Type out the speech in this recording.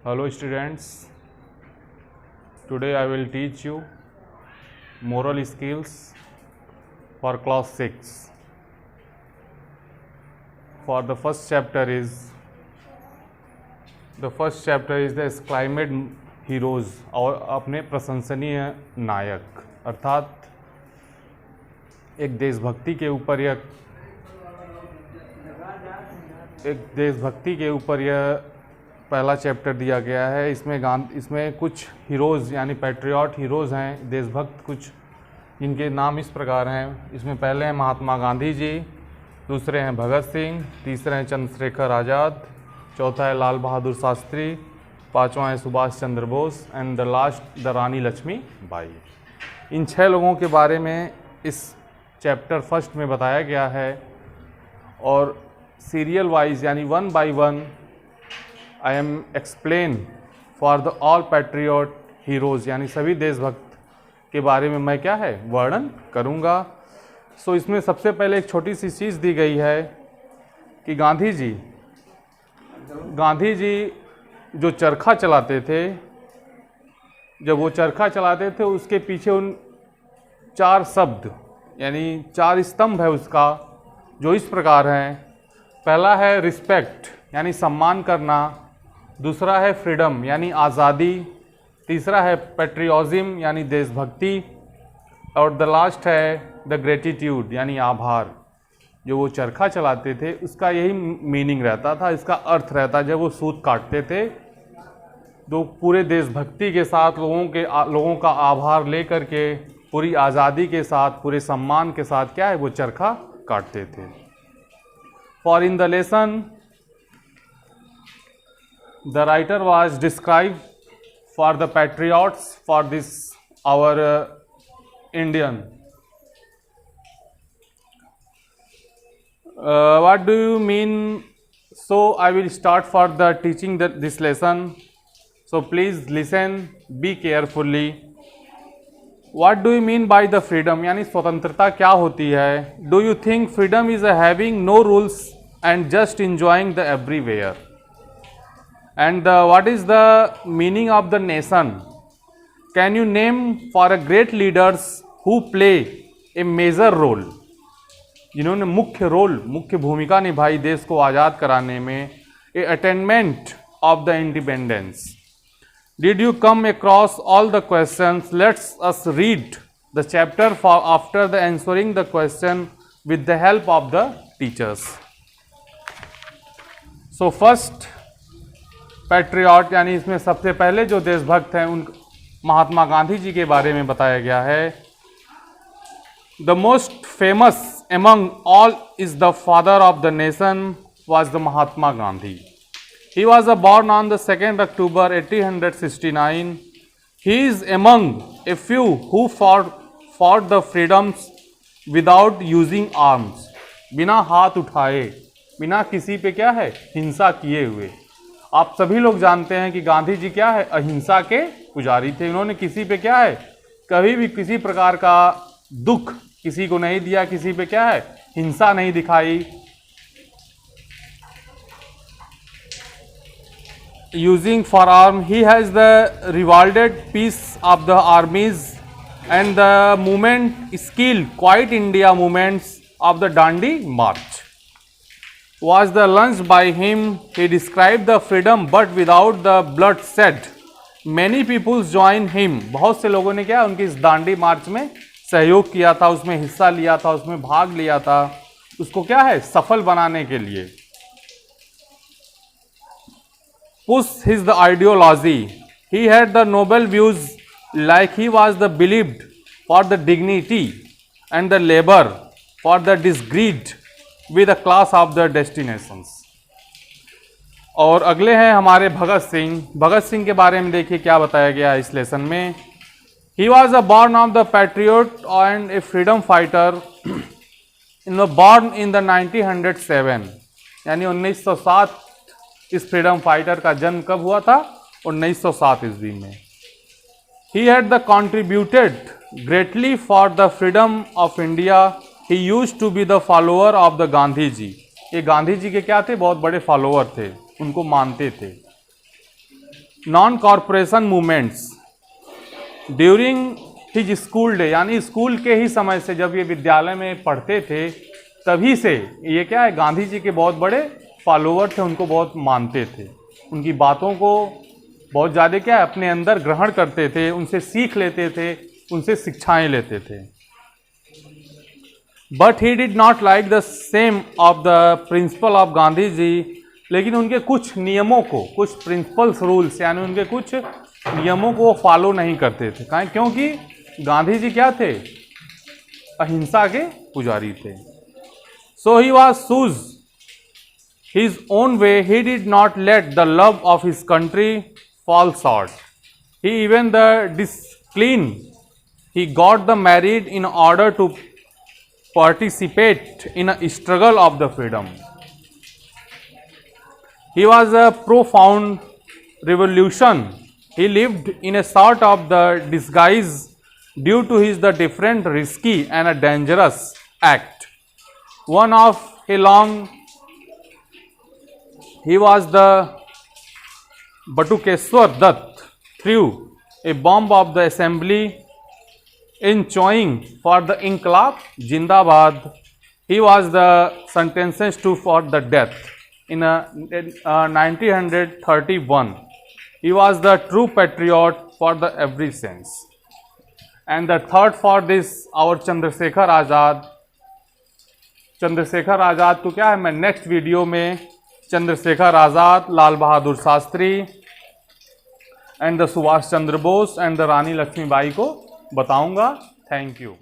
Hello students, today I will teach you moral skills for class 6. For the first chapter is the climate heroes और अपने प्रशंसनीय नायक, अर्थात एक देशभक्ति के ऊपर यह पहला चैप्टर दिया गया है। इसमें कुछ हीरोज़ यानी पैट्रियट हीरोज़ हैं, देशभक्त कुछ, जिनके नाम इस प्रकार हैं। इसमें पहले हैं महात्मा गांधी जी, दूसरे हैं भगत सिंह, तीसरे हैं चंद्रशेखर आज़ाद, चौथा है लाल बहादुर शास्त्री, पांचवा है Subhash Chandra Bose and the last the Rani Lakshmi Bai. इन 6 लोगों के बारे में इस चैप्टर फर्स्ट में बताया गया है और सीरियल वाइज यानी 1 by 1 I am explain for the all patriot heroes यानी सभी देशभक्त के बारे में मैं क्या है वर्णन करूँगा। सो इसमें सबसे पहले एक छोटी सी चीज़ दी गई है कि गांधी जी जो चरखा चलाते थे, जब वो चरखा चलाते थे उसके पीछे उन 4 शब्द यानी 4 स्तंभ है उसका, जो इस प्रकार हैं। पहला है रिस्पेक्ट यानी सम्मान करना, दूसरा है फ्रीडम यानी आज़ादी, तीसरा है पेट्रियोटिज्म यानी देशभक्ति, और द लास्ट है द ग्रेटिट्यूड यानी आभार। जो वो चरखा चलाते थे उसका यही मीनिंग रहता था, इसका अर्थ रहता। जब वो सूत काटते थे तो पूरे देशभक्ति के साथ लोगों का आभार लेकर के, पूरी आज़ादी के साथ, पूरे सम्मान के साथ क्या है वो चरखा काटते थे। For in the lesson the writer was described for the patriots for this our Indian. What do you mean? So I will start for the teaching this lesson. So please listen, be carefully. What do you mean by the freedom? यानी स्वतंत्रता क्या होती है? Do you think freedom is having no rules and just enjoying the everywhere? And what is the meaning of the nation? Can you name for a great leaders who play a major role? जिन्होंने मुख्य भूमिका निभाई देश को आज़ाद कराने में, a attainment of the independence. Did you come across all the questions? Let us read the chapter after the answering the question with the help of the teachers. So first patriot यानी इसमें सबसे पहले जो देशभक्त हैं उन महात्मा गांधी जी के बारे में बताया गया है। The most famous among all is the father of the nation was the Mahatma Gandhi. He was born on the 2nd October 1869. He is among a few who fought the freedoms without using arms. बिना हाथ उठाए, बिना किसी पे क्या है हिंसा किए हुए। आप सभी लोग जानते हैं कि गांधी जी क्या है अहिंसा के पुजारी थे। उन्होंने किसी पे क्या है कभी भी किसी प्रकार का दुख किसी को नहीं दिया, किसी पे क्या है हिंसा नहीं दिखाई। Using for arm he has the revolted peace of the armies and the movement skill quit India movements of the Dandi march was the launched by him. He described the freedom but without the bloodshed. Many people joined him. बहुत से लोगों ने क्या उनकी इस दांडी मार्च में सहयोग किया था, उसमें हिस्सा लिया था, उसमें भाग लिया था, उसको क्या है सफल बनाने के लिए। Push his the ideology. He had the noble views like he was the believed for the dignity and the labor for the disgreed with a class of the destinations. और अगले हैं हमारे भगत सिंह के बारे में देखिए क्या बताया गया है इस लेसन में। He was born of the patriot and a freedom fighter born in the 1907 यानी 1907। इस फ्रीडम फाइटर का जन्म कब हुआ था 1907 ईस्वी में। He had the contributed greatly for the freedom of India. He used to be the follower of the Gandhi ji. ये गांधी जी के क्या थे बहुत बड़े फॉलोअर थे, उनको मानते थे। Non corporation movements during his school day, यानी स्कूल के ही समय से जब ये विद्यालय में पढ़ते थे तभी से ये क्या है, गांधी जी के बहुत बड़े फॉलोअर थे, उनको बहुत मानते थे, उनकी बातों को बहुत ज़्यादा क्या है अपने अंदर ग्रहण करते थे, उनसे सीख लेते थे, उनसे शिक्षाएं लेते थे। But he did not like the same of the principle of Gandhi ji, लेकिन उनके कुछ नियमों को, कुछ प्रिंसिपल्स रूल्स यानी उनके कुछ नियमों को फॉलो नहीं करते थे। कहें क्योंकि गांधी जी क्या थे, अहिंसा के पुजारी थे। So he was choose his own way, he did not let the love of his country fall short. He even the discipline he got the married in order to participate in a struggle of the freedom. He was a profound revolution. He lived in a sort of the disguise due to his the different risky and a dangerous act. One of a long, he was the Batukeshwar Dutt threw a bomb of the assembly enjoining for the Inqilab Jindabad. He was the sentenced to for the death in 1931. He was the true patriot for the every sense. And the third for this our Chandrasekhar Azad. Chandrashekhar Azad को क्या है, मैं next video में Chandrashekhar Azad, Lal Bahadur Shastri and the Subhash Chandra Bose and the Rani Lakshmibai को बताऊंगा। Thank you.